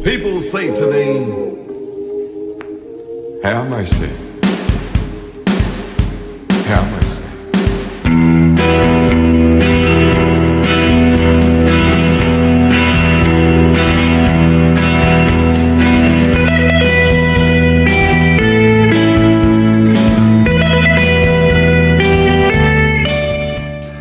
People say to thee, have mercy, have mercy.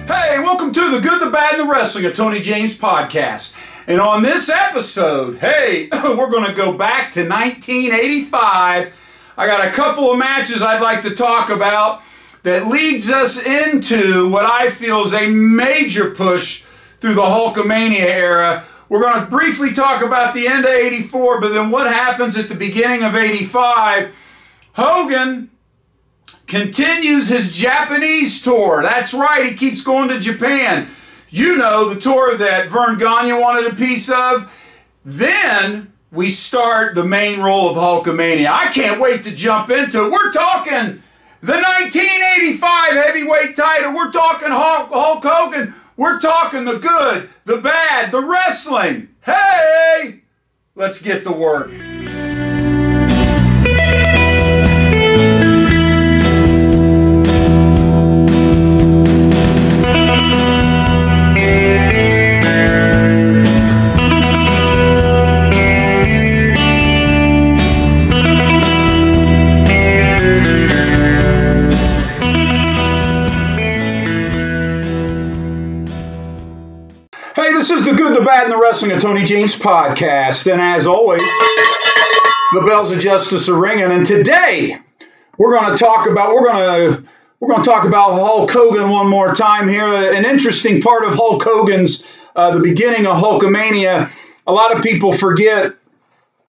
Hey, welcome to the Good, the Bad, and the Wrestling, a Tony James podcast. And on this episode, hey, we're going to go back to 1985. I got a couple of matches I'd like to talk about that leads us into what I feel is a major push through the Hulkamania era. We're going to briefly talk about the end of 84, but then what happens at the beginning of 85. Hogan continues his Japanese tour. That's right, he keeps going to Japan. You know, the tour that Vern Gagne wanted a piece of. Then we start the main role of Hulkamania. I can't wait to jump into it. We're talking the 1985 heavyweight title. We're talking Hulk Hogan. We're talking the good, the bad, the wrestling. Hey, let's get to work. This is the Good, the Bad, and the Wrestling of Tony James podcast, and as always, the bells of justice are ringing. And today we're going to talk about Hulk Hogan one more time here. An interesting part of Hulk Hogan's the beginning of Hulkamania. A lot of people forget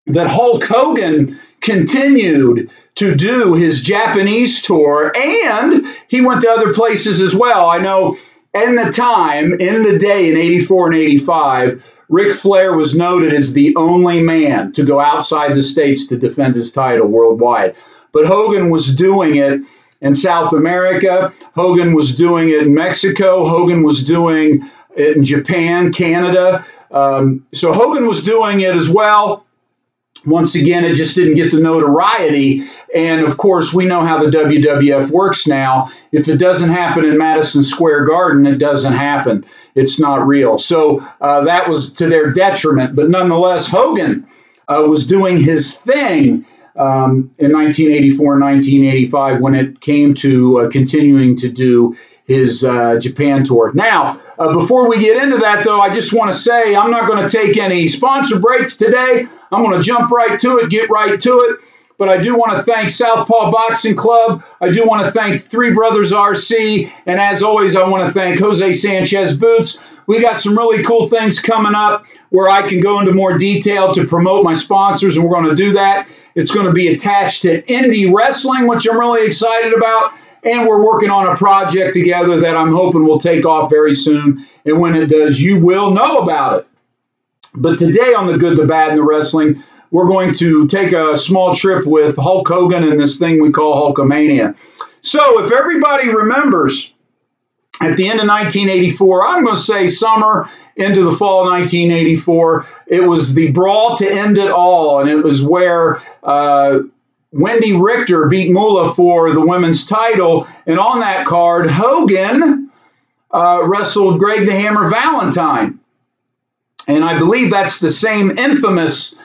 that Hulk Hogan continued to do his Japanese tour, and he went to other places as well. I know. In the day in 84 and 85, Ric Flair was noted as the only man to go outside the States to defend his title worldwide. But Hogan was doing it in South America. Hogan was doing it in Mexico. Hogan was doing it in Japan, Canada. So Hogan was doing it as well. Once again, it just didn't get the notoriety. And, of course, we know how the WWF works now. If it doesn't happen in Madison Square Garden, it doesn't happen. It's not real. So that was to their detriment. But nonetheless, Hogan was doing his thing in 1984 and 1985 when it came to continuing to do his Japan tour. Now, before we get into that, though, I just want to say I'm not going to take any sponsor breaks today. I'm going to jump right to it, get right to it. But I do want to thank Southpaw Boxing Club. I do want to thank Three Brothers RC. And as always, I want to thank Jose Sanchez Boots. We got some really cool things coming up where I can go into more detail to promote my sponsors, and we're going to do that. It's going to be attached to indie wrestling, which I'm really excited about. And we're working on a project together that I'm hoping will take off very soon. And when it does, you will know about it. But today on the Good, the Bad, and the Wrestling, we're going to take a small trip with Hulk Hogan and this thing we call Hulkamania. So if everybody remembers, at the end of 1984, I'm going to say summer into the fall of 1984, it was the brawl to end it all. And it was where Wendy Richter beat Moolah for the women's title. And on that card, Hogan wrestled Greg the Hammer Valentine. And I believe that's the same infamous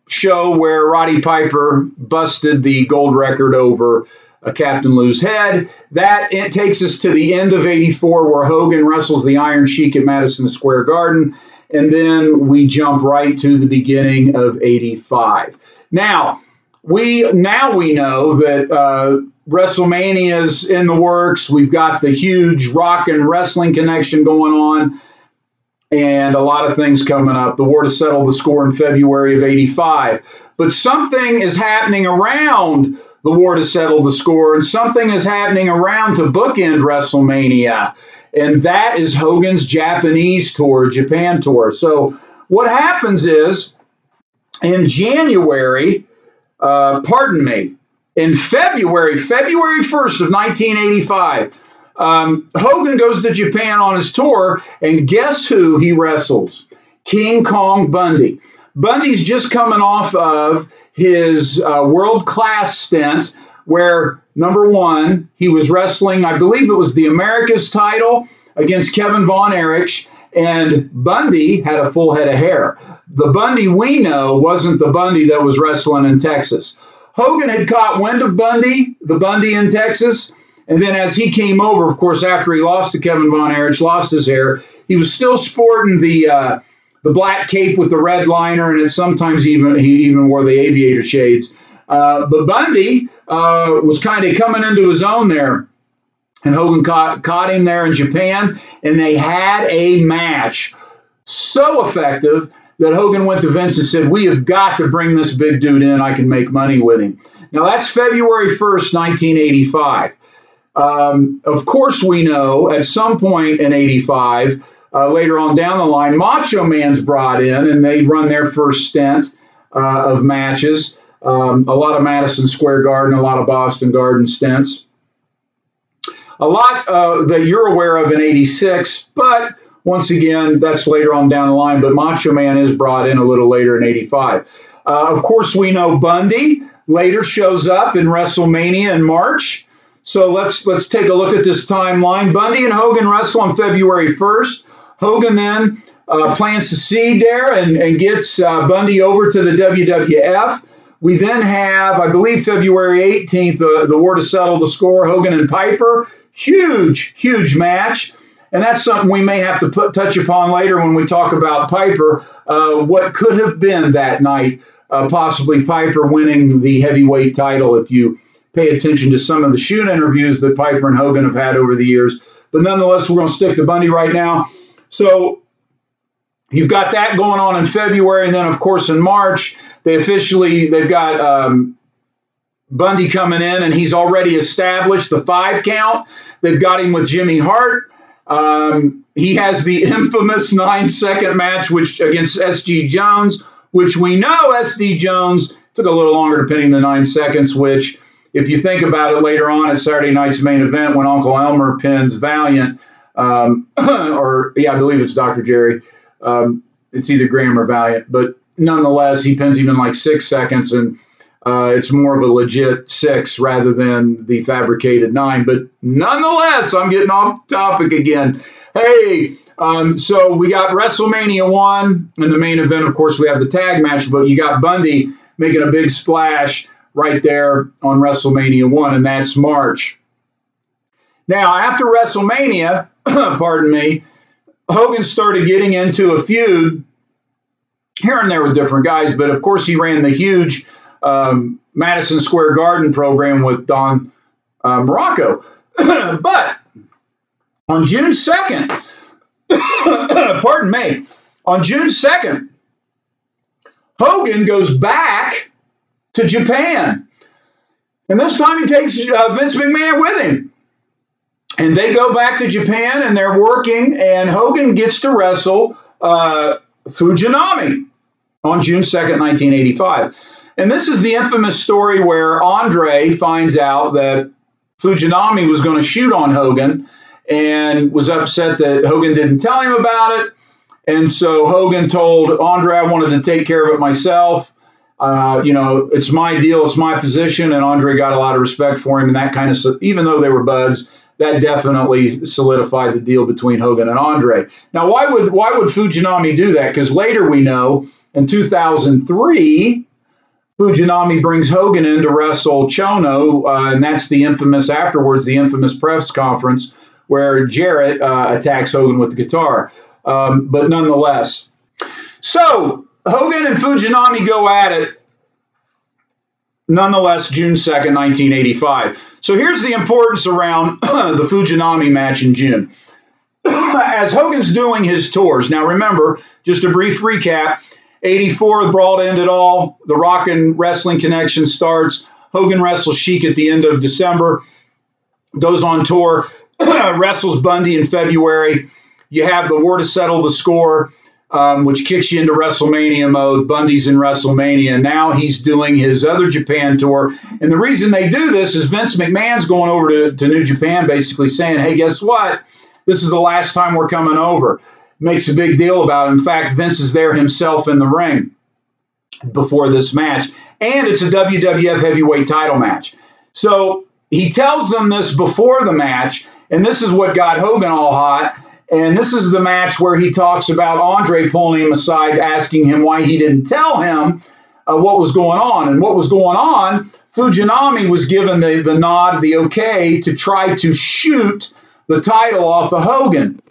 show where Roddy Piper busted the gold record over Captain Lou's head. It takes us to the end of 84 where Hogan wrestles the Iron Sheik at Madison Square Garden. And then we jump right to the beginning of 85. Now we know that WrestleMania's in the works. We've got the huge rock and wrestling connection going on. And a lot of things coming up. The war to settle the score in February of 85. But something is happening around the war to settle the score, and something is happening around to bookend WrestleMania. And that is Hogan's Japanese tour, Japan tour. So what happens is, in January, in February 1st of 1985, Hogan goes to Japan on his tour, and guess who he wrestles? King Kong Bundy. Bundy's just coming off of his world-class stint where, number one, he was wrestling, I believe it was the America's title against Kevin Von Erich, and Bundy had a full head of hair. The Bundy we know wasn't the Bundy that was wrestling in Texas. Hogan had caught wind of Bundy, the Bundy in Texas, and then as he came over, of course, after he lost to Kevin Von Erich, lost his hair, he was still sporting the black cape with the red liner, and sometimes he even wore the aviator shades. But Bundy was kind of coming into his own there. And Hogan caught him there in Japan, and they had a match so effective that Hogan went to Vince and said, we have got to bring this big dude in. I can make money with him. Now, that's February 1st, 1985. Of course, we know at some point in 85, later on down the line, Macho Man's brought in, and they run their first stint of matches. A lot of Madison Square Garden, a lot of Boston Garden stints. A lot that you're aware of in 86, but once again, that's later on down the line. But Macho Man is brought in a little later in 85. Of course, we know Bundy later shows up in WrestleMania in March. So let's take a look at this timeline. Bundy and Hogan wrestle on February 1st. Hogan then plants the seed there and gets Bundy over to the WWF. We then have, I believe, February 18th, the war to settle the score, Hogan and Piper. Huge, huge match. And that's something we may have to touch upon later when we talk about Piper, what could have been that night, possibly Piper winning the heavyweight title if you pay attention to some of the shoot interviews that Piper and Hogan have had over the years. But nonetheless, we're going to stick to Bundy right now. So you've got that going on in February. And then, of course, in March, they've got Bundy coming in, and he's already established the 5 count. They've got him with Jimmy Hart. He has the infamous 9-second match against S.G. Jones, which we know S.D. Jones took a little longer to pin him than 9 seconds, which, if you think about it later on at Saturday night's main event when Uncle Elmer pins Valiant, I believe it's Dr. Jerry. It's either Graham or Valiant, but nonetheless, he pins him in like 6 seconds, and it's more of a legit 6 rather than the fabricated 9. But nonetheless, I'm getting off topic again. Hey, so we got WrestleMania 1 in the main event. Of course, we have the tag match, but you got Bundy making a big splash right there on WrestleMania 1, and that's March. Now, after WrestleMania, pardon me, Hogan started getting into a feud here and there with different guys, but of course he ran the huge Madison Square Garden program with Don Morocco. But on June 2nd, pardon me, on June 2nd, Hogan goes back to Japan. And this time he takes Vince McMahon with him. And they go back to Japan, and they're working, and Hogan gets to wrestle Fujinami on June 2nd, 1985. And this is the infamous story where Andre finds out that Fujinami was going to shoot on Hogan and was upset that Hogan didn't tell him about it. And so Hogan told Andre, I wanted to take care of it myself. It's my deal, it's my position. And Andre got a lot of respect for him. And that kind of, even though they were buds, that definitely solidified the deal between Hogan and Andre. Now, why would Fujinami do that? Because later we know in 2003, Fujinami brings Hogan in to wrestle Chono, and that's the infamous press conference where Jarrett attacks Hogan with the guitar. But nonetheless, so Hogan and Fujinami go at it. Nonetheless, June 2nd, 1985. So here's the importance around the Fujinami match in June. As Hogan's doing his tours, now remember, just a brief recap, 84, the Brawl to End It All, the Rock and Wrestling Connection starts, Hogan wrestles Sheik at the end of December, goes on tour, wrestles Bundy in February. You have the War to Settle the Score, which kicks you into WrestleMania mode. Bundy's in WrestleMania. Now he's doing his other Japan tour. And the reason they do this is Vince McMahon's going over to New Japan basically saying, hey, guess what? This is the last time we're coming over. Makes a big deal about it. In fact, Vince is there himself in the ring. before this match. And it's a WWF heavyweight title match. So he tells them this before the match, and this is what got Hogan all hot. And this is the match where he talks about Andre pulling him aside, asking him why he didn't tell him what was going on. And what was going on, Fujinami was given the nod, the okay, to try to shoot the title off of Hogan.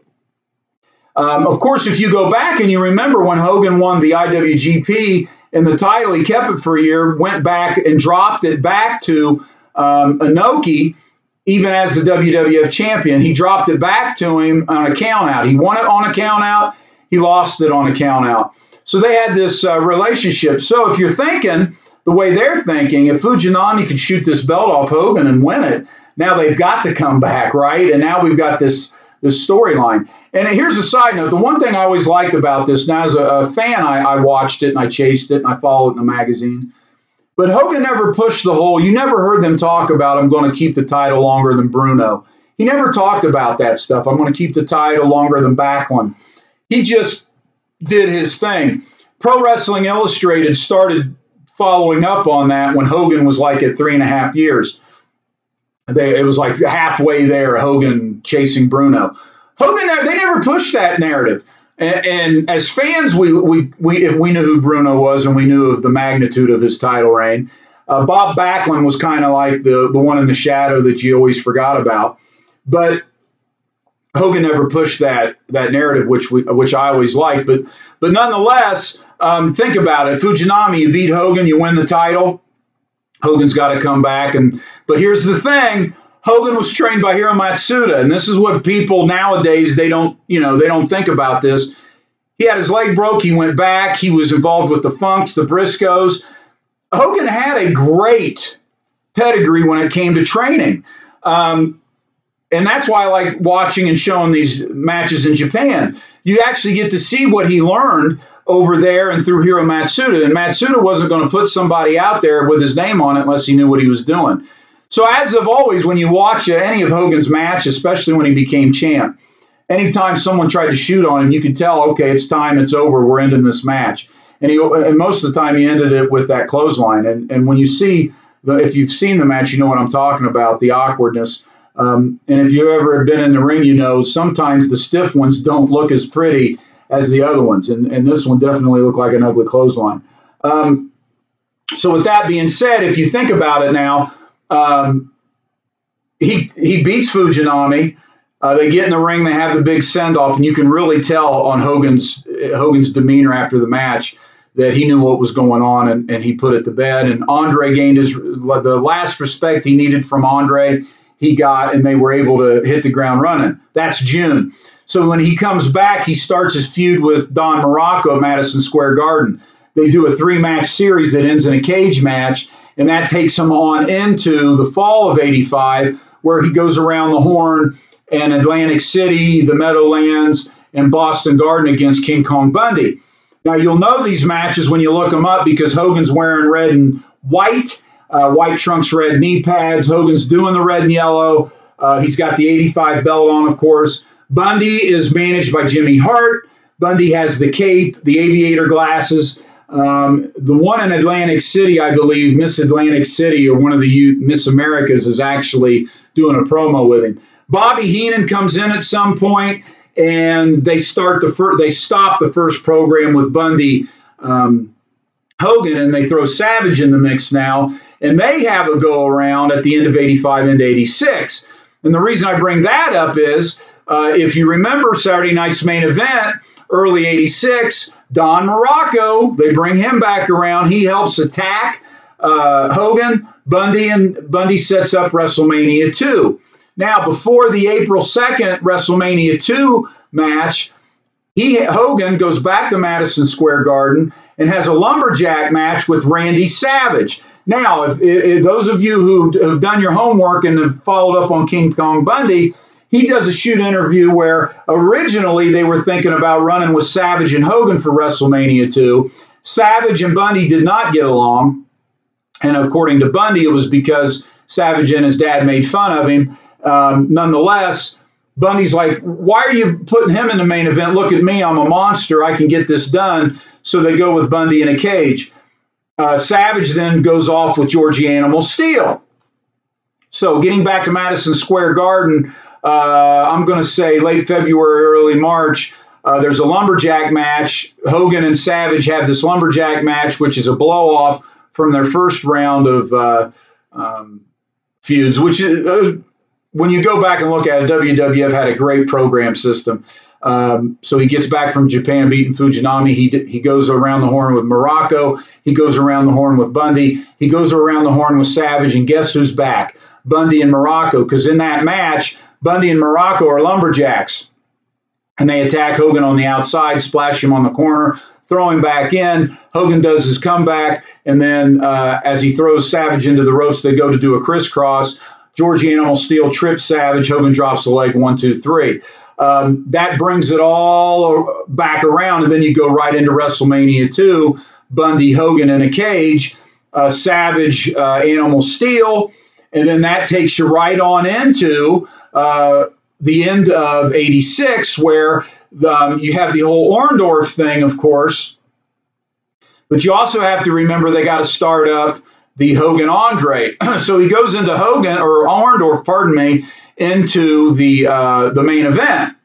Of course, if you go back and you remember when Hogan won the IWGP and the title, he kept it for a year, went back and dropped it back to Inoki, even as the WWF champion. He dropped it back to him on a count out. He won it on a count out. He lost it on a count out. So they had this relationship. So if you're thinking the way they're thinking, if Fujinami could shoot this belt off Hogan and win it, now they've got to come back, right? And now we've got this storyline. And here's a side note. The one thing I always liked about this, now as a fan, I watched it and I chased it and I followed it in the magazine. But Hogan never pushed the whole, you never heard them talk about, I'm going to keep the title longer than Bruno. He never talked about that stuff. I'm going to keep the title longer than Backlund. He just did his thing. Pro Wrestling Illustrated started following up on that when Hogan was like at 3.5 years. It was like halfway there, Hogan chasing Bruno. Hogan, they never pushed that narrative. And as fans, if we knew who Bruno was and we knew of the magnitude of his title reign, Bob Backlund was kind of like the one in the shadow that you always forgot about. But Hogan never pushed that narrative, which I always liked. But nonetheless, think about it. Fujinami, you beat Hogan, you win the title. Hogan's got to come back. But here's the thing. Hogan was trained by Hiro Matsuda, and this is what people nowadays, they don't think about this. He had his leg broke. He went back. He was involved with the Funks, the Briscoes. Hogan had a great pedigree when it came to training. And that's why I like watching and showing these matches in Japan. You actually get to see what he learned over there and through Hiro Matsuda. And Matsuda wasn't going to put somebody out there with his name on it unless he knew what he was doing. So as of always, when you watch any of Hogan's matches, especially when he became champ, anytime someone tried to shoot on him, you could tell, okay, it's time, it's over, we're ending this match. And most of the time he ended it with that clothesline. And when you see, if you've seen the match, you know what I'm talking about, the awkwardness. And if you ever have been in the ring, you know sometimes the stiff ones don't look as pretty as the other ones. And this one definitely looked like an ugly clothesline. So with that being said, if you think about it now, he beats Fujinami. They get in the ring. They have the big send-off, and you can really tell on Hogan's demeanor after the match that he knew what was going on, and he put it to bed. And Andre gained the last respect he needed from Andre. He got, and they were able to hit the ground running. That's June. So when he comes back, he starts his feud with Don Morocco at Madison Square Garden. They do a 3-match series that ends in a cage match. And that takes him on into the fall of '85, where he goes around the Horn and Atlantic City, the Meadowlands, and Boston Garden against King Kong Bundy. Now, you'll know these matches when you look them up because Hogan's wearing red and white, white trunks, red knee pads. Hogan's doing the red and yellow. He's got the '85 belt on, of course. Bundy is managed by Jimmy Hart. Bundy has the cape, the aviator glasses. The one in Atlantic City, I believe, Miss Atlantic City, or one of the Miss Americas, is actually doing a promo with him. Bobby Heenan comes in at some point, and they stop the first program with Bundy, Hogan, and they throw Savage in the mix now, and they have a go around at the end of '85 into '86. And the reason I bring that up is, if you remember Saturday night's main event, early '86, Don Morocco, they bring him back around. He helps attack Hogan, Bundy, and Bundy sets up WrestleMania 2. Now, before the April 2nd WrestleMania 2 match, Hogan goes back to Madison Square Garden and has a lumberjack match with Randy Savage. Now, if those of you who have done your homework and have followed up on King Kong Bundy, he does a shoot interview where originally they were thinking about running with Savage and Hogan for WrestleMania 2. Savage and Bundy did not get along. And according to Bundy, it was because Savage and his dad made fun of him. Nonetheless, Bundy's like, why are you putting him in the main event? Look at me. I'm a monster. I can get this done. So they go with Bundy in a cage. Savage then goes off with Georgie Animal Steel. So getting back to Madison Square Garden, I'm going to say late February, early March, there's a lumberjack match. Hogan and Savage have this lumberjack match, which is a blow-off from their first round of feuds, which is, when you go back and look at it, WWF had a great program system. So he gets back from Japan beating Fujinami. He goes around the horn with Morocco. He goes around the horn with Bundy. He goes around the horn with Savage. And guess who's back? Bundy and Morocco. Because in that match, Bundy and Morocco are lumberjacks. And they attack Hogan on the outside, splash him on the corner, throw him back in. Hogan does his comeback. And then as he throws Savage into the ropes, they go to do a crisscross. Georgie Animal Steel trips Savage. Hogan drops the leg, 1, 2, 3. That brings it all back around, and then you go right into WrestleMania 2, Bundy, Hogan in a cage, Savage, Animal Steel, and then that takes you right on into the end of '86, where you have the whole Orndorff thing, of course, but you also have to remember they got to start up the Hogan-Andre. So he goes into Orndorff, pardon me, into the main event,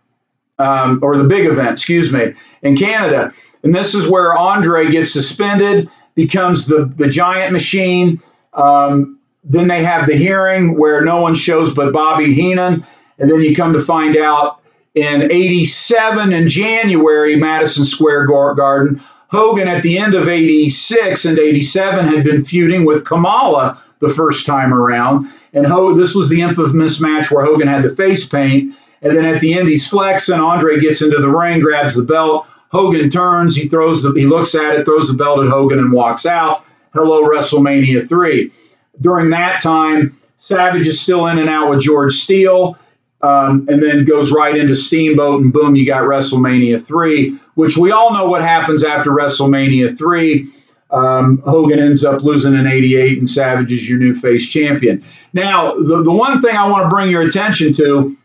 or the big event, excuse me, in Canada. And this is where Andre gets suspended, becomes the giant machine. Then they have the hearing where no one shows but Bobby Heenan. And then you come to find out in '87 in January, Madison Square Garden, Hogan at the end of '86 and '87 had been feuding with Kamala the first time around. And this was the infamous match where Hogan had the face paint. And then at the end, he's flexing. Andre gets into the ring, grabs the belt. Hogan turns. He looks at it, throws the belt at Hogan, and walks out. Hello, WrestleMania 3. During that time, Savage is still in and out with George Steele, and then goes right into Steamboat, and boom, you got WrestleMania 3, which we all know what happens after WrestleMania 3. Hogan ends up losing in '88, and Savage is your new face champion. Now, the one thing I want to bring your attention to,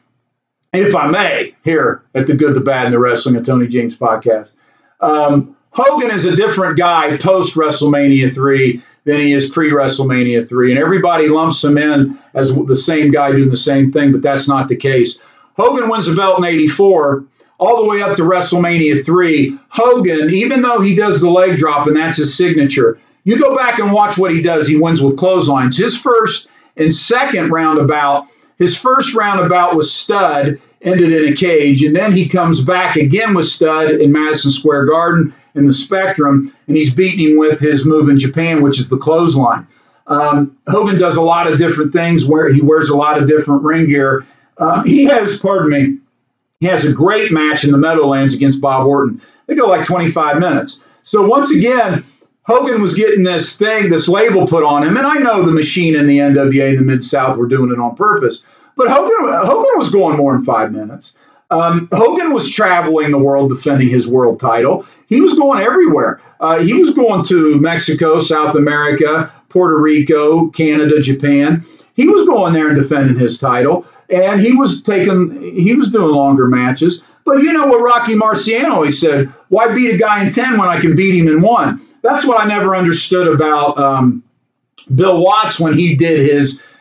if I may, here at the Good, the Bad, and the Wrestling of Tony James podcast, Hogan is a different guy post-WrestleMania 3 than he is pre-WrestleMania 3, and everybody lumps him in as the same guy doing the same thing, but that's not the case. Hogan wins the belt in '84. All the way up to WrestleMania 3, Hogan, even though he does the leg drop and that's his signature, you go back and watch what he does. He wins with clotheslines. His first and second roundabout, his first roundabout was Stud, ended in a cage, and then he comes back again with Stud in Madison Square Garden in the Spectrum, and he's beating him with his move in Japan, which is the clothesline. Hogan does a lot of different things where he wears a lot of different ring gear. He has a great match in the Meadowlands against Bob Orton. They go like 25 minutes. So once again, Hogan was getting this label put on him. And I know the Machine and the NWA in the Mid-South were doing it on purpose. But Hogan was going more than 5 minutes. Hogan was traveling the world defending his world title. He was going everywhere. He was going to Mexico, South America, Puerto Rico, Canada, Japan. He was going there and defending his title. And he was doing longer matches. But you know what Rocky Marciano always said, why beat a guy in 10 when I can beat him in 1? That's what I never understood about Bill Watts when he did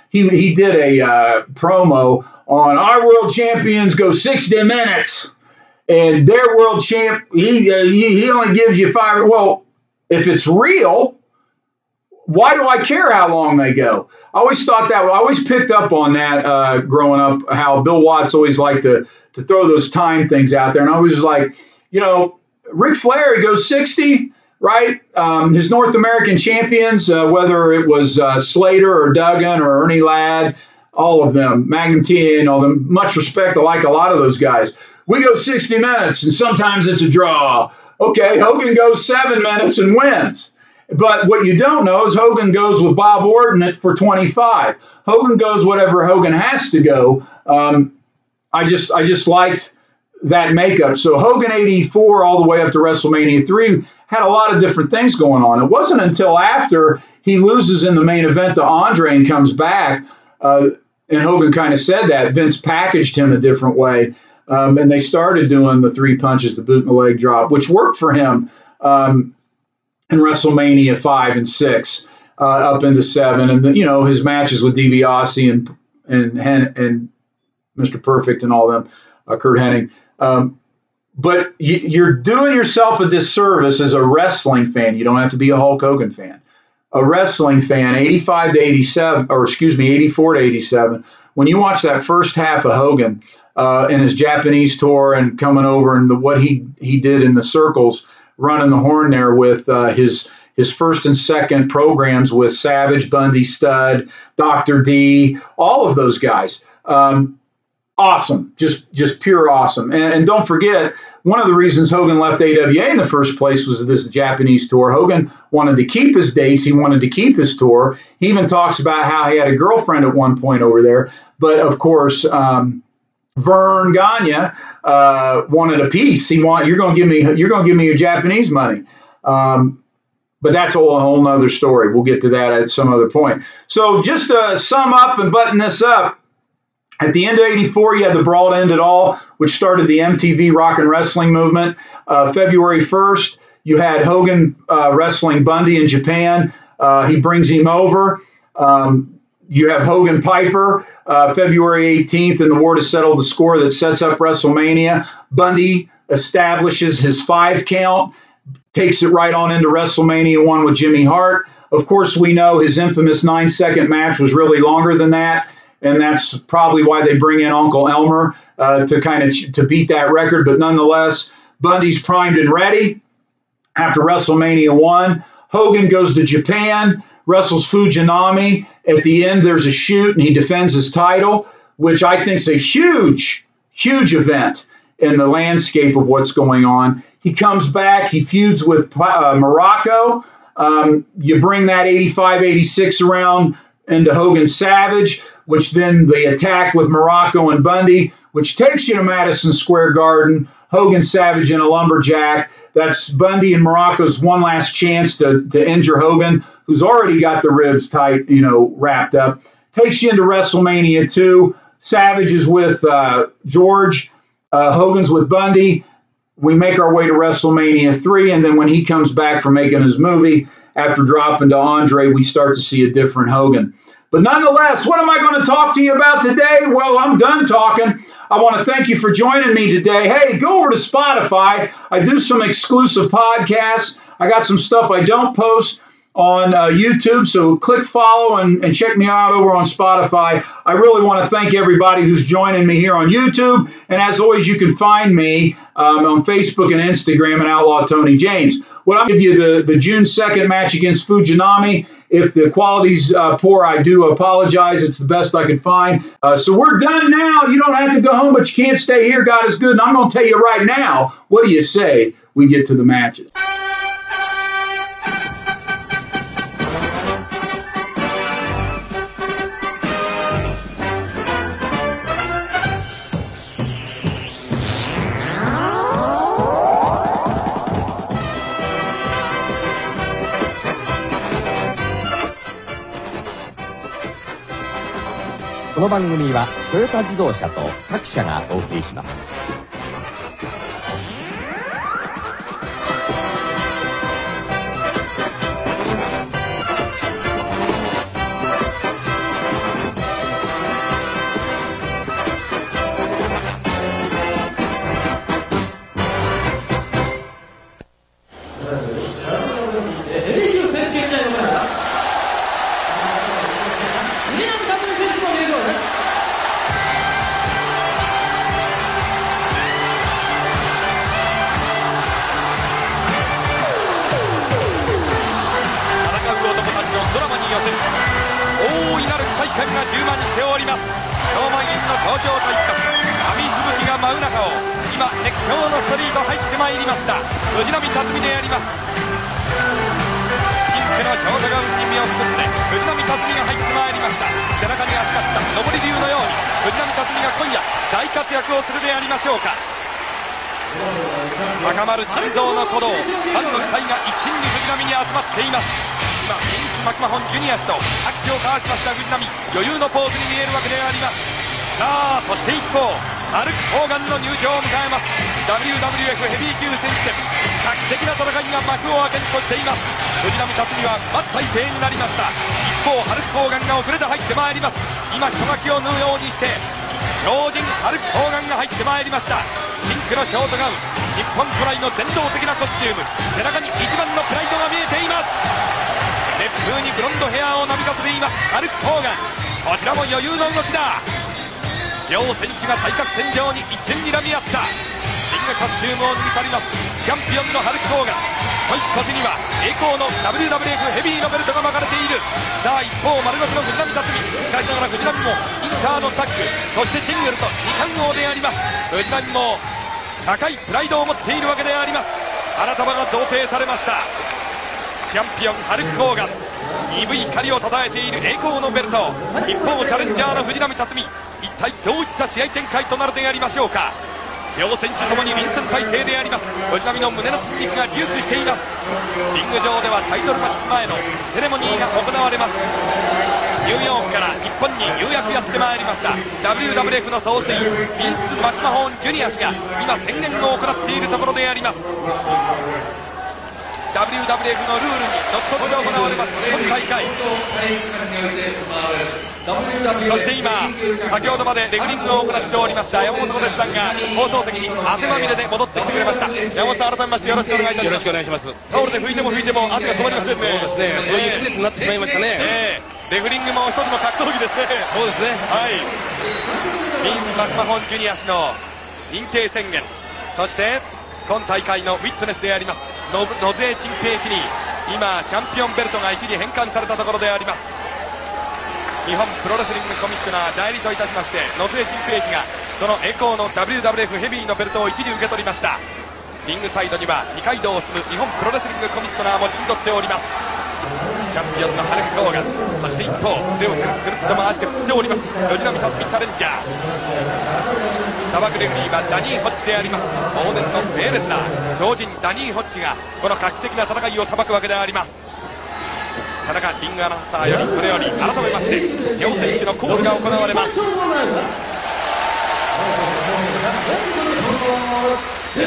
he did a promo on our world champions go 60 minutes. And their world champ, he only gives you 5. Well, if it's real, why do I care how long they go? I always thought that. I always picked up on that growing up, how Bill Watts always liked to throw those time things out there. And I was like, Ric Flair, he goes 60, right? His North American champions, whether it was Slater or Duggan or Ernie Ladd, all of them, Magnum TA and all them, much respect. I like a lot of those guys. We go 60 minutes, and sometimes it's a draw. Okay, Hogan goes 7 minutes and wins. But what you don't know is Hogan goes with Bob Orton for 25. Hogan goes whatever Hogan has to go. I just liked that makeup. So Hogan 84 all the way up to WrestleMania 3 had a lot of different things going on. It wasn't until after he loses in the main event to Andre and comes back, and Hogan kind of said that, Vince packaged him a different way. And they started doing the 3 punches, the boot and the leg drop, which worked for him. in WrestleMania 5 and 6 up into 7, and his matches with DiBiase and Mr. Perfect and all them, Kurt Hennig. But you're doing yourself a disservice as a wrestling fan. You don't have to be a Hulk Hogan fan. A wrestling fan, 85 to 87, or excuse me, 84 to 87. When you watch that first half of Hogan in his Japanese tour and coming over and what he did in the circles, running the horn there with his first and second programs with Savage, Bundy, Stud, Dr. D, all of those guys. Awesome, just pure awesome. And don't forget, one of the reasons Hogan left AWA in the first place was this Japanese tour. Hogan wanted to keep his dates. He wanted to keep his tour. He even talks about how he had a girlfriend at one point over there. But of course, Vern Gagne wanted a piece. You're going to give me your Japanese money. But that's a whole nother story. We'll get to that at some other point. So just to sum up and button this up, at the end of 84, you had the Brawl to End It All, which started the MTV Rock and Wrestling movement. February 1st, you had Hogan wrestling Bundy in Japan. He brings him over. You have Hogan Piper, February 18th, and the War to Settle the Score that sets up WrestleMania. Bundy establishes his 5 count, takes it right on into WrestleMania 1 with Jimmy Hart. Of course, we know his infamous 9-second match was really longer than that. And that's probably why they bring in Uncle Elmer to beat that record. But nonetheless, Bundy's primed and ready after WrestleMania 1. Hogan goes to Japan, wrestles Fujinami. At the end, there's a shoot, and he defends his title, which I think is a huge, huge event in the landscape of what's going on. He comes back. He feuds with Morocco. You bring that 85-86 around into Hogan Savage, which then the attack with Morocco and Bundy, which takes you to Madison Square Garden. Hogan Savage in a lumberjack. That's Bundy and Morocco's one last chance to injure Hogan, who's already got the ribs tight, wrapped up. Takes you into WrestleMania 2. Savage is with George. Hogan's with Bundy. We make our way to WrestleMania 3, and then when he comes back from making his movie, after dropping to Andre, we start to see a different Hogan. But nonetheless, what am I going to talk to you about today? Well, I'm done talking. I want to thank you for joining me today. Hey, go over to Spotify. I do some exclusive podcasts. I got some stuff I don't post on YouTube, so click follow and check me out over on Spotify. I really want to thank everybody who's joining me here on YouTube. And as always, you can find me on Facebook and Instagram at Outlaw Tony James. Well, I'll give you the June 2nd match against Fujinami. If the quality's poor, I do apologize. It's the best I could find. So we're done now. You don't have to go home, but you can't stay here. God is good. And I'm going to tell you right now, what do you say we get to the matches?この番組はトヨタ自動車と各社がお送りします。高まる心臓の鼓動、ファンの期待が一心に藤波に集まっています。今、ビンス・マクマホン・ジュニア氏と握手を交わしました藤波、余裕のポーズに見えるわけであります。さあ、そして一方ハルク・ホーガンの入場を迎えます。 WWF ヘビー級選手権、画期的な戦いが幕を開けんとしています。藤波辰巳は待つ体制になりました。一方ハルク・ホーガンが遅れて入ってまいります。今人垣を縫うようにして超人ハルク・ホーガンが入ってまいりました。ピンクのショートガウン、日本古来の伝統的なコスチューム、背中に一番のプライドが見えています。熱風にブロンドヘアをなびかせていますハルク・ホーガン。こちらも余裕の動きだ。両選手が対角線上に一戦にらみ合った。リングコスチュームを脱ぎ去りますチャンピオンのハルク・ホーガン。太い腰には栄光の WWF ヘビーのベルトが巻かれている。さあ一方丸腰の藤波辰巳、しかしながら藤波もインターのタッグ、そしてシングルと二冠王であります。藤波も高いプライドを持っているわけであります。花束が贈呈されました。チャンピオンハルク・ホーガン、鈍い光をたたえている栄光のベルト。一方チャレンジャーの藤波辰巳、一体どういった試合展開となるでありましょうか。両選手ともに臨戦態勢であります。藤波の胸の筋肉が隆起しています。リング上ではタイトルマッチ前のセレモニーが行われます。ニューヨークから日本にようやくやってまいりました WWF の総帥ビンス・マクマホーン・ジュニア氏が今宣言を行っているところであります。 WWF のルールにのっとって行われます今大会。そして今先ほどまでレグリングを行っておりました山本小鉄さんが放送席に汗まみれで戻ってきてくれました。山本さん、改めましてよろしくお願いいたします。よろしくお願いします。タオルで拭いても汗が止まりませんね。そうですね、そういう季節になってしまいましたね。レグリングも一つの格闘技ですね。そうですね、はい。ビンス・マクマホン・ジュニア氏の認定宣言、そして今大会のウィットネスであります野勢陳平氏に今チャンピオンベルトが一時返還されたところであります。日本プロレスリングコミッショナー代理といたしまして野勢陳平氏がその栄光の WWF ヘビーのベルトを一時受け取りました。リングサイドには二階堂を進む日本プロレスリングコミッショナーも陣取っております。チャンピオンのハルク・ホーガン、そして一方腕をくるっくるっと回して振っております藤波辰巳チャレンジャー。砂漠レフリーはダニー・ホッチであります。往年の名レスラー超人ダニー・ホッチがこの画期的な戦いを裁くわけであります。田中リングアナウンサーよりこれより改めまして両選手のコールが行われます。チャレンジ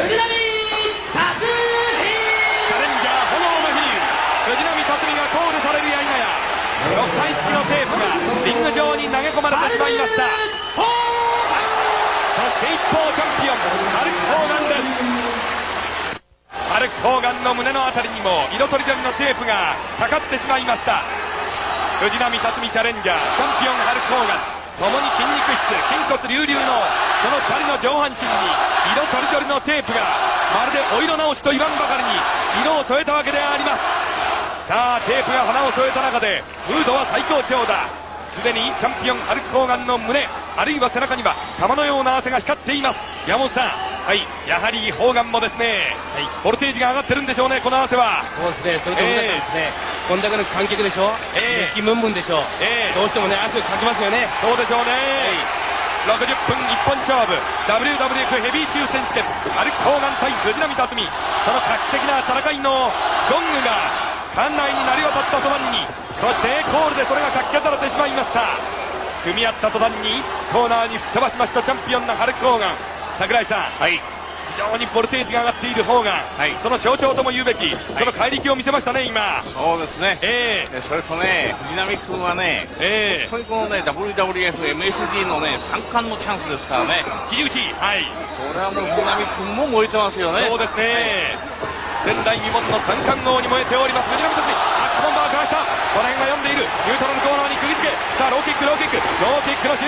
ャー炎の日、藤波辰巳がコールされるや否や6歳式のテープがリング上に投げ込まれてしまいました。そして一方チャンピオンハルク・ホーガンです。ハルク・ホーガンの胸のあたりにも色とりどりのテープがかかってしまいました。藤波辰巳チャレンジャー、チャンピオンハルク・ホーガン、ともに筋肉質筋骨隆々のその2人の上半身に色とりどりのテープがまるでお色直しと言わんばかりに色を添えたわけであります。さあテープが花を添えた中でムードは最高潮だ。すでにチャンピオンハルク・ホーガンの胸あるいは背中には玉のような汗が光っています。山本さん、はい、やはりホーガンもですね、はい、ボルテージが上がってるんでしょうね、この汗は。そうですね、それと皆さんですね、こんだけの観客でしょ、熱気ムンムンでしょ、どうしてもね汗をかきますよね。そうでしょうね、60分一本勝負 WWF ヘビー級選手権ハルク・ホーガン対藤波辰巳、その画期的な戦いのゴングが館内に鳴り渡った途端に、そしてコールでそれがかき消されてしまいました。組み合った途端にコーナーに吹っ飛ばしましたチャンピオンのハルク・ホーガン。櫻井さん、はい、非常にボルテージが上がっているホーガン、はい、その象徴とも言うべき、その怪力を見せましたね今。そうですね、それとね藤波君はね、本当にこのね WWF、MSD のね3冠のチャンスですからね、肘打ち、はい、これはもう藤波君も燃えてますよね。そうですね、前代未聞の三冠王に燃えております藤波辰巳。アックボンバーかわした、この辺が読んでいるニュートラルコーナーに釘付け、さあローキックの集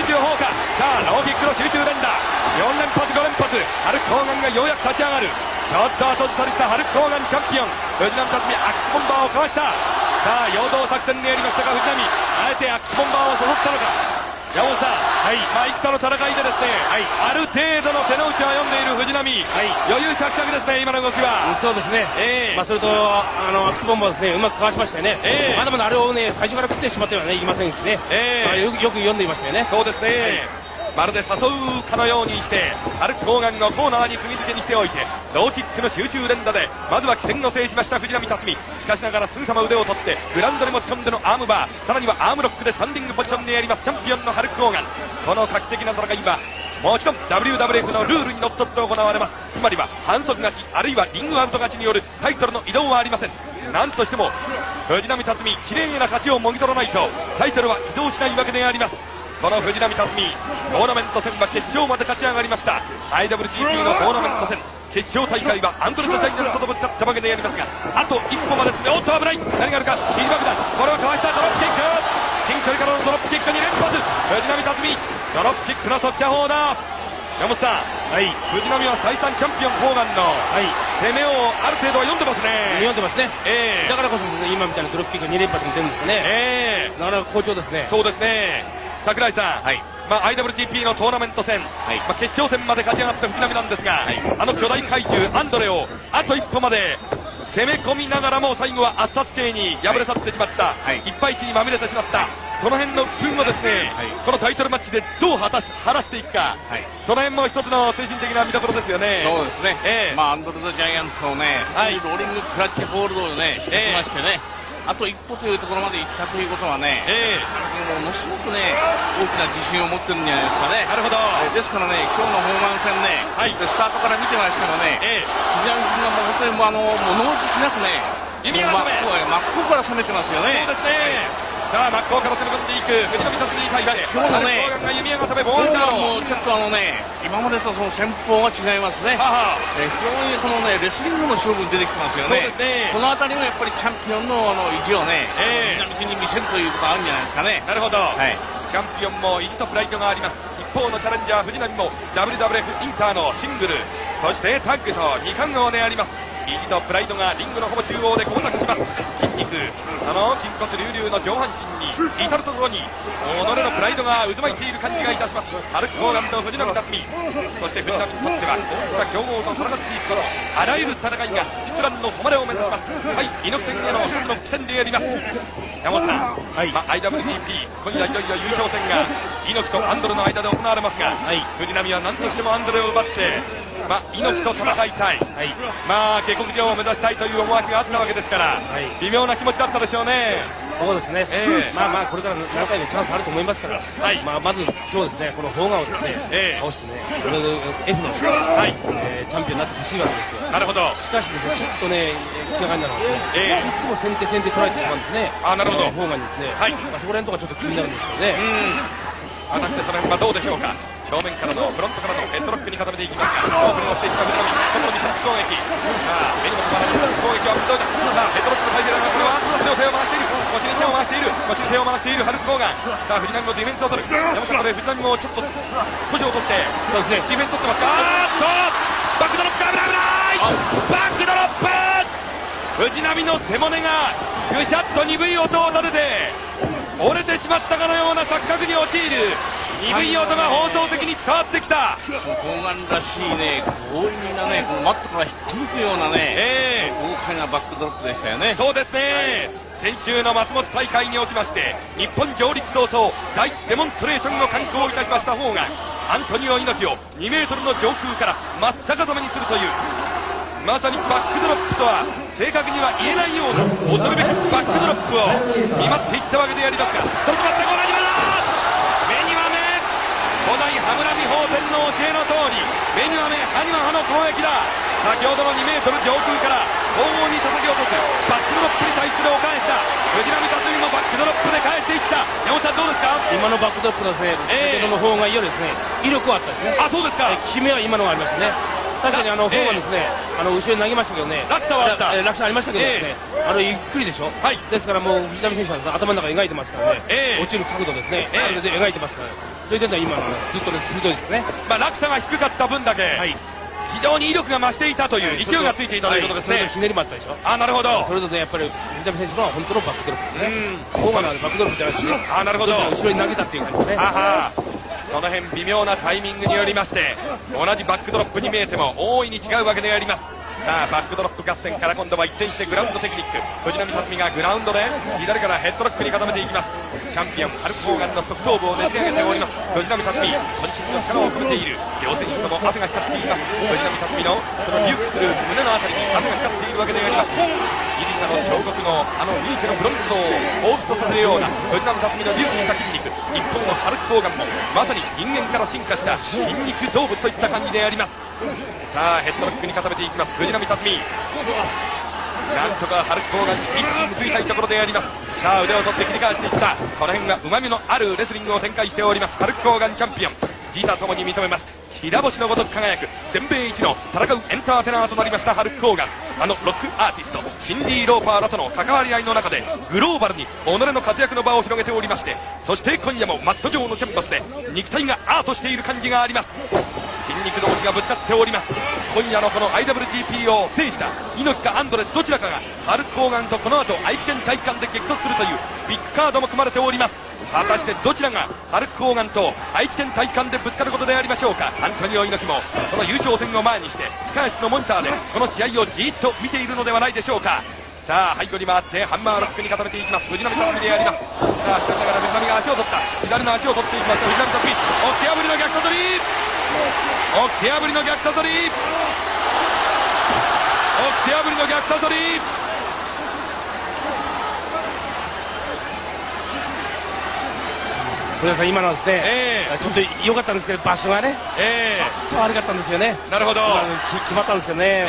中砲火、さあローキックの集中連打、4連発5連発、ハルク・ホーガンがようやく立ち上がる。ちょっと後ずさりしたハルク・ホーガンチャンピオン、藤波辰巳アックスボンバーをかわした。さあ陽動作戦にやりましたが藤波、あえてアックスボンバーを誘ったのか。山本さん、はい、幾多の戦いでですね、はい、ある程度の手の内は読んでいる藤波、はい、余裕しゃくしゃくですね今の動きは。そうですね、それとアクスボンバーですね、うまくかわしましたよね、まだまだあれをね最初から食ってしまってはねいませんしね、よく読んでいましたよね。そうですね、まるで誘うかのようにしてハルク・ホーガンをコーナーに釘付けにしておいてローキックの集中連打でまずは起戦を制しました藤波辰巳。しかしながらすぐさま腕を取ってグラウンドに持ち込んでのアームバー、さらにはアームロックでスタンディングポジションでやりますチャンピオンのハルク・ホーガン。この画期的な戦いはもちろん WWF のルールにのっとって行われます。つまりは反則勝ちあるいはリングアウト勝ちによるタイトルの移動はありません。なんとしても藤波辰巳きれいな勝ちをもぎ取らないとタイトルは移動しないわけであります。この藤波辰巳トーナメント戦は決勝まで勝ち上がりました。 IWGP のトーナメント戦決勝大会はアンドレ・ザ・ジャイアントとぶつかったわけでありますが、あと一歩まで詰め、おっと危ない、何があるか、右バックだ、これはかわしたドロップキック、至近距離からのドロップキック2連発、藤波辰巳ドロップキックの速射砲だ。山本さん、藤波は再三チャンピオンホーガンの攻めをある程度は読んでますね。読んでますね、だからこそ今みたいなドロップキック2連発も出るんですね、なかなか好調ですね。そうですね。櫻井さん、IWGP のトーナメント戦、決勝戦まで勝ち上がった藤波なんですが、あの巨大怪獣アンドレをあと一歩まで攻め込みながらも最後は圧殺系に敗れ去ってしまった、いっぱい血にまみれてしまった、その辺の不運をですね、このタイトルマッチでどう晴らしていくか、その辺も一つの精神的な見どころですよね。そうですね、アンドレ・ザ・ジャイアントをね、ローリングクラッチホールドをねしてきましてね、あと一歩というところまで行ったということはね、ものすごくね大きな自信を持ってるんじゃないですかね。なるほど、ですからね、今日のホーマン戦ね、スタートから見てましたらね、藤波君がもう本当に物おじしなくね、真っ向から攻めてますよね。そうですね、さあ真っ向から攻め込んでいく藤波辰巳に対して今日のね、ホーガンが弓矢固めボールダウン、もうちょっと今までとその戦法が違いますね。非常にこのねレスリングの勝負に出てきてますよね。そうですね、このあたりもやっぱりチャンピオンの意地をね、藤波君に見せるということがあるんじゃないですかね。なるほど、チャンピオンも意地とプライドがあります。一方のチャレンジャー藤波も WWF インターのシングルそしてタッグと2冠王であります。意地とプライドがリングのほぼ中央で交錯します。筋肉、その筋骨隆々の上半身に至るところに己のプライドが渦巻いている感じがいたします。ハルク・ホーガンと藤波辰巳、そして藤波にとってはこういった強豪と戦っていくことあらゆる戦いが出覧の誉れを目指します。猪木戦への一つの復帰戦であります。山本さん、IWGP 今夜いよいよ優勝戦が猪木とアンドレの間で行われますが、藤波は何としてもアンドレを奪って猪木と戦いたい、下克上を目指したいという思惑があったわけですから、微妙な気持ちだったでしょうね。そうですね、これから何回もチャンスあると思いますから、まず今日ですね、このホーガンをですね、倒してね、F の、チャンピオンになってほしいわけですよ。なるほど。しかしですね、ちょっとね、気がかりなのはですね、いつも先手取られてしまうんですね。なるほど。ホーガンにですね、そこら辺とかちょっと気になるんですけどね。果たしてその辺はどうでしょうか。正面からのフロントからのヘッドロックに固めていきますが、オープンをしていった藤波、ところにパンチ攻撃、目にも止まらないパンチ攻撃を見せておいた。ヘッドロックの体勢だが、これは手を回している、腰に手を回している、腰に手を回しているハルク・ホーガン。さあ藤波のディフェンスを取る。山本さん、これ藤波もちょっと腰を落としてそうですね、ディフェンス取ってますが、バックドロップ、危ないバックドロップ、藤波の背骨がぐしゃっと鈍い音を立てて折れてしまったかのような錯覚に陥る鈍い音が放送席に伝わってきた。ホーガンらしいね、強引なね、このマットから引っこ抜くようなね、豪快なバックドロップでしたよね。そうですね、先週の松本大会におきまして日本上陸早々大デモンストレーションの敢行いたしましたホーガン、アントニオ猪木を2メートルの上空から真っ逆さまにするという、まさにバックドロップとは正確には言えないような恐るべきバックドロップを見舞っていったわけでありますが、そこまでご覧に目には目、古代ハムラビ法典の教えの通り目には目、歯には歯の攻撃だ。先ほどの2メートル上空から後方に叩き落とすバックドロップに対するお返しだ。藤波辰巳もバックドロップで返していった。山本さんどうですか。今のバックドロップのですね、先ほどの方がよりですね、威力はあったんですね。そうですか。決めは今のがありましたね。確かにホーガンですね、後ろに投げましたけどね、落差はあった、落差ありましたけどですね、ゆっくりでしょ、ですからもう藤波選手は頭の中描いてますからね、落ちる角度ですね、あれで描いてますから、そういう点では今のずっと鋭いですね。落差が低かった分だけ、非常に威力が増していたという勢いがついていたということですね。ひねりもあったでしょ。なるほど。それとね、やっぱり藤波選手のは本当のバックドロップですね。ホーガンのバックドロップじゃなくてね、なるほど、後ろに投げたっていう感じですね。その辺微妙なタイミングによりまして同じバックドロップに見えても大いに違うわけであります。さあバックドロップ合戦から今度は一転してグラウンドテクニック、藤波辰巳がグラウンドで左からヘッドロックに固めていきます。チャンピオンハルク・ホーガンの側頭部をねじ上げております藤波辰巳。渾身の力を込めている。両選手とも汗が光っています。藤波辰巳のその隆起する胸のあたりに汗が光っているわけであります。ギリシャの彫刻のニーチェのブロンズ像を彷彿とさせるような藤波辰巳の隆起した筋肉。一方のハルク・ホーガンもまさに人間から進化した筋肉動物といった感じであります。さあヘッドロックに固めていきます藤波辰巳。なんとかハルク・ホーガンに一気についたいところであります。さあ腕を取って切り返していった。この辺はうまみのあるレスリングを展開しておりますハルク・ホーガンチャンピオン。自他ともに認めます。平星のごとく輝く全米一の戦うエンターテイナーとなりましたハルク・ホーガン。ロックアーティストシンディ・ローパーらとの関わり合いの中でグローバルに己の活躍の場を広げておりまして、そして今夜もマット上のキャンバスで肉体がアートしている感じがあります。筋肉同士がぶつかっております。今夜のこの IWGP を制した猪木かアンドレどちらかがハルク・ホーガンとこの後愛知県体育館で激突するというビッグカードも組まれております。果たしてどちらがハルク・ホーガンと愛知県体育館でぶつかることでありましょうか。アントニオ猪木もその優勝戦を前にして控室のモニターでこの試合をじーっと見ているのではないでしょうか。さあ背後に回ってハンマーロックに固めていきます藤波辰巳であります。さあしかしながら藤波が足を取った。左の足を取っていきました藤波辰巳。起き破りの逆サ取り、起き破りの逆サ取り、起き破りの逆サ取り。皆さん今のはですね、ちょっと良かったんですけど場所がね、ちょっと悪かったんですよね。なるほど。決まったんですけどね。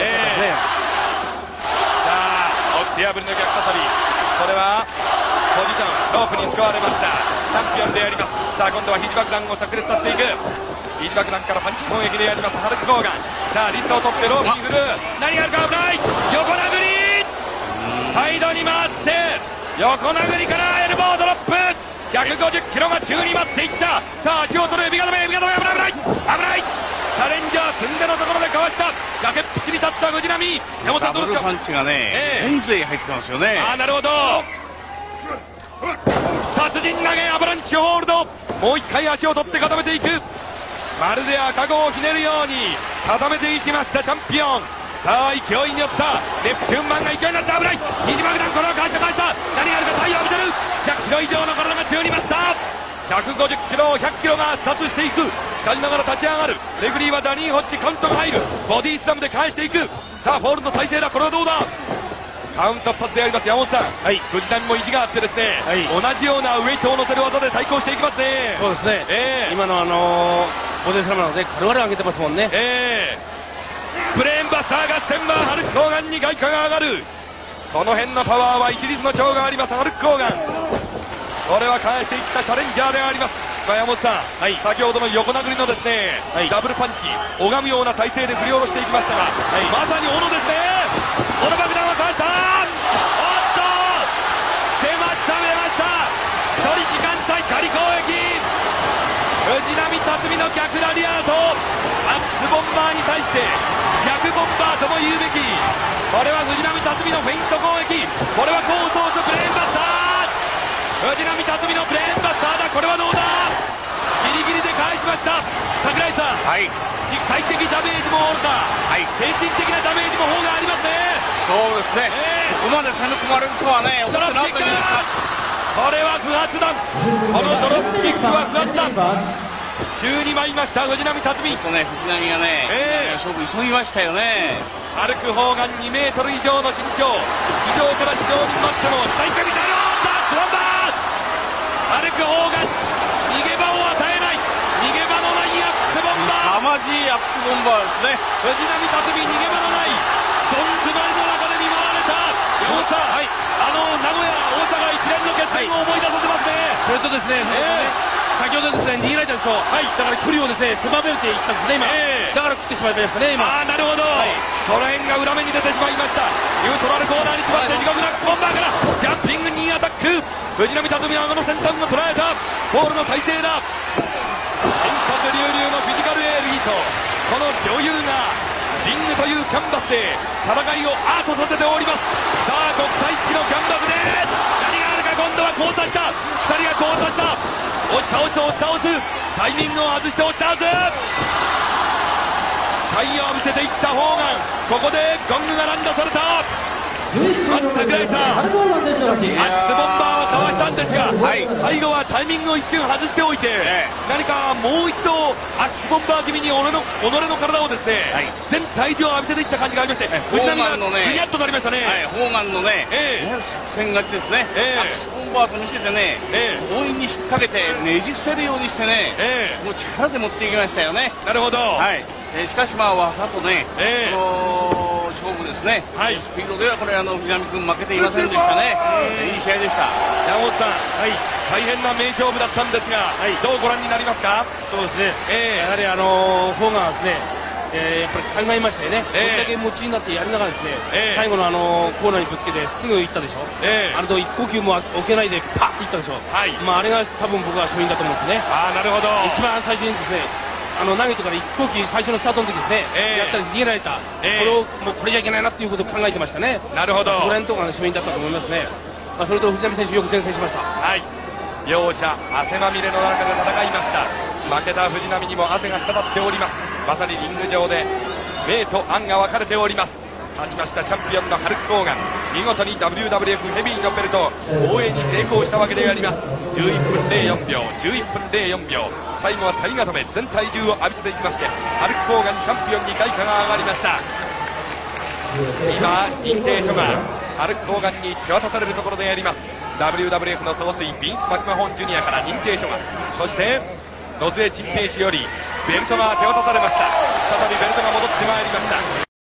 さあ起き破りの逆サ取り、これはポジションロープに使われましたチャンピオンであります。さあ今度は肘爆弾を炸裂させていく。肘爆弾からパンチ攻撃でありますハルク・ホーガン。さあリストを取ってロープに振る。何があるか危ない。横殴り、サイドに回って横殴りからエルボードロップ。150キロが宙に舞っていった。さあ足を取る。エビが止め、エビが止め、危ない危ない危ない。チャレンジャー寸出のところでかわした。崖っぷちに立った藤波。山本さんどうですか。ダブルパンチがね、全勢入ってますよね。なるほど。殺人投げアバランチホールド。もう一回足を取って固めていく。まるで赤子をひねるように固めていきましたチャンピオン。さあ勢いによったネプチューンマンが勢いになって危ない。肘爆弾、これを返した返した。何があるか太陽を見せる。100キロ以上の体が宙に舞った。150キロ100キロが殺していく。しかしながら立ち上がる。レフリーはダニー・ホッジ。カウントが入る。ボディスラムで返していく。さあフォールの体勢だ。これはどうだ。カウント2つであります。山本さん、藤波も意地があってですね、同じようなウェイトを乗せる技で対抗していきますね。そうですね、今のボディスラムなので軽々上げてますもんね。ブレーンバスター合戦はハルク・ホーガンに外貨が上がる。この辺のパワーは一律の長がありますハルク・ホーガン。これは返していったチャレンジャーであります。山本さん、先ほどの横殴りのですね、ダブルパンチ拝むような体勢で振り下ろしていきましたが、まさに斧ですね。斧爆弾を返した。おっと出ました出ました。一人時間差光攻撃。藤波辰巳の逆ラリアート。アックスボンバーに対して逆ボンバーとも言うべき。これは藤波辰巳のフェイント攻撃。これは高ソースブレーンバスター。藤波辰巳のブレーンバスターだ。これはどうだ。ギリギリで返しました。櫻井さん、肉体的ダメージもおるか、精神的なダメージも方がありますね。そうですね、ここまで攻め込まれるとはね。ドロップキック、これは不発弾。このドロップキックは不発弾。宙に舞いました藤波辰巳。藤波がね、勝負急ぎましたよね。ハルク・ホーガン2メートル以上の身長、地上から地上に待っても期待感見せる。スワンバー。ハルク・ホーガン逃げ場を与えない。逃げ場のないアックスボンバー。凄まじいアックスボンバーですね。藤波辰巳逃げ場のないどん詰まりの中で見舞われた。山本さん、名古屋大阪一連の決戦を思い出させますね。それとですね、先ほどですね逃げられたでしょう。だから距離をですね狭めていったんですね今。だから食ってしまいましたね今。なるほど、その辺が裏目に出てしまいました。ニュートラルコーナーに詰まって地獄のアックスボンバーからジャンピングニーアタック。藤波辰巳は顎の先端を捉えた。ポールの体勢だ。変化流々のフィジカルエリート。この余裕がリングというキャンバスで戦いをアートさせております。さあ国際式のキャンバスで何があるか。今度は交差した。2人が交差した。押し倒す押し倒す。タイミングを外して押し倒す。太陽を見せていったホーガン。ここでゴングが乱打された。まず櫻井さん、アックスボンバーをかわしたんですが、最後はタイミングを一瞬外しておいて、何かもう一度アックスボンバー気味に己の体をですね、全体重を浴びせていった感じがありまして、藤波がぐにゃっとなりましたね。ホーガンのね、作戦勝ちですね。アックスボンバーと見せてね、強引に引っ掛けてねじ伏せるようにしてね、もう力で持っていきましたよね。なるほど。しかしわざとね、勝負ですね、スピードではこれ藤波君負けていませんでしたね。いい試合でした。山本さん、大変な名勝負だったんですが、どうご覧になりますか？そうですね、やはりホーガンはですね、やっぱり考えましたよね。これだけ夢中になってやりながらですね、最後のコーナーにぶつけてすぐ行ったでしょ。あれと一呼吸も置けないでパッと行ったでしょ。あれが多分僕は勝因だと思うんですね。なるほど。一番最初にですね、投げてから一呼吸最初のスタートの時ですね、やったり逃げられた、これをもうこれじゃいけないなっていうことを考えてましたね。なるほど。そこら辺のところが勝因だったと思いますね。それと藤波選手よく前線しました。両者汗まみれの中で戦いました。負けた藤波にも汗が滴っております。まさにリング上で明と暗が分かれております。勝ちましたチャンピオンのハルク・ホーガン、見事に WWF ヘビーのベルト防衛に成功したわけであります。11分04秒、11分04秒、最後は体固め、全体重を浴びせていきまして、ハルク・ホーガンチャンピオンに外貨が上がりました。今認定書がハルク・ホーガンに手渡されるところであります。 WWF の総帥ビンス・マクマホンジュニアから認定書が、そして野末陳平氏よりベルトが手渡されました。再びベルトが戻ってまいりました。